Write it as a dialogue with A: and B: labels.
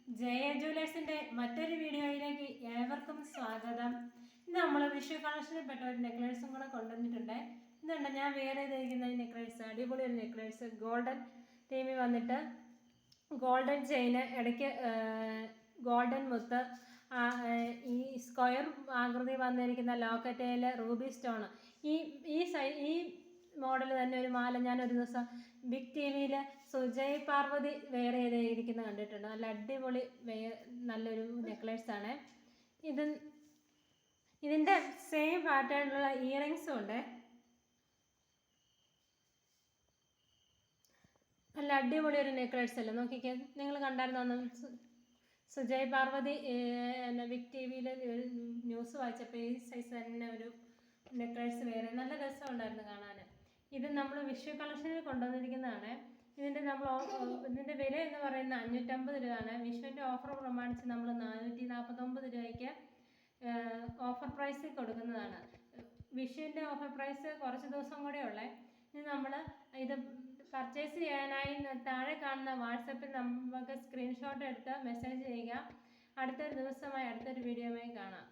A: ജയ ജ്വല്ലേഴ്സിൻ്റെ മറ്റൊരു വീഡിയോയിലേക്ക് ഏവർക്കും സ്വാഗതം. ഇന്ന് നമ്മൾ വിഷു കളക്ഷനിൽ പെട്ട ഒരു നെക്ലേസും കൂടെ കൊണ്ടുവന്നിട്ടുണ്ട്. ഇതുണ്ട് ഞാൻ വേറെ ചെയ്തിരിക്കുന്ന ഈ നെക്ലേസ്, അടിപൊളി ഒരു നെക്ലേസ്, ഗോൾഡൻ തീമിൽ വന്നിട്ട് ഗോൾഡൻ ചെയിന്, ഇടയ്ക്ക് ഗോൾഡൻ മുത്ത്, ഈ സ്ക്വയർ ആകൃതി വന്നിരിക്കുന്ന ലോക്കറ്റയിൽ റൂബി സ്റ്റോൺ. ഈ മോഡൽ തന്നെ ഒരു മാല ഞാൻ ഒരു ദിവസം ബിഗ് ടി വിയിൽ സുജയ് പാർവതി വേറെ ചെയ്തിരിക്കുന്നത് കണ്ടിട്ടുണ്ട്. നല്ല അടിപൊളി നല്ലൊരു നെക്ലേസാണ് ഇത്. ഇതിൻ്റെ സെയിം പാറ്റേണിലുള്ള ഇയറിങ്സും ഉണ്ട്. നല്ല അടിപൊളി ഒരു നെക്ലേസ് അല്ലേ, നോക്കിക്കാൻ. നിങ്ങൾ കണ്ടായിരുന്നു സുജയ് പാർവതി ബിഗ് ടി വിയിൽ ഒരു ന്യൂസ് വായിച്ചപ്പോൾ ഈ സൈസ് തന്നെ ഒരു നെക്ലേസ് വേറെ നല്ല രസമുണ്ടായിരുന്നു കാണാൻ. ഇത് നമ്മൾ വിഷു കളക്ഷനിൽ കൊണ്ടുവന്നിരിക്കുന്നതാണ്. ഇതിൻ്റെ വില എന്ന് പറയുന്നത് 550 രൂപയാണ്. വിഷുവിൻ്റെ ഓഫർ പ്രമാണിച്ച് നമ്മൾ 449 രൂപയ്ക്ക് ഓഫർ പ്രൈസിൽ കൊടുക്കുന്നതാണ്. വിഷുവിൻ്റെ ഓഫർ പ്രൈസ് കുറച്ച് ദിവസം കൂടെ ഉള്ളേ. ഇനി നമ്മൾ ഇത് പർച്ചേസ് ചെയ്യാനായി താഴെ കാണുന്ന വാട്സപ്പിൽ നമുക്ക് സ്ക്രീൻഷോട്ട് എടുത്ത് മെസ്സേജ് ചെയ്യുക. അടുത്തൊരു ദിവസമായി അടുത്തൊരു വീഡിയോയുമായി കാണാം.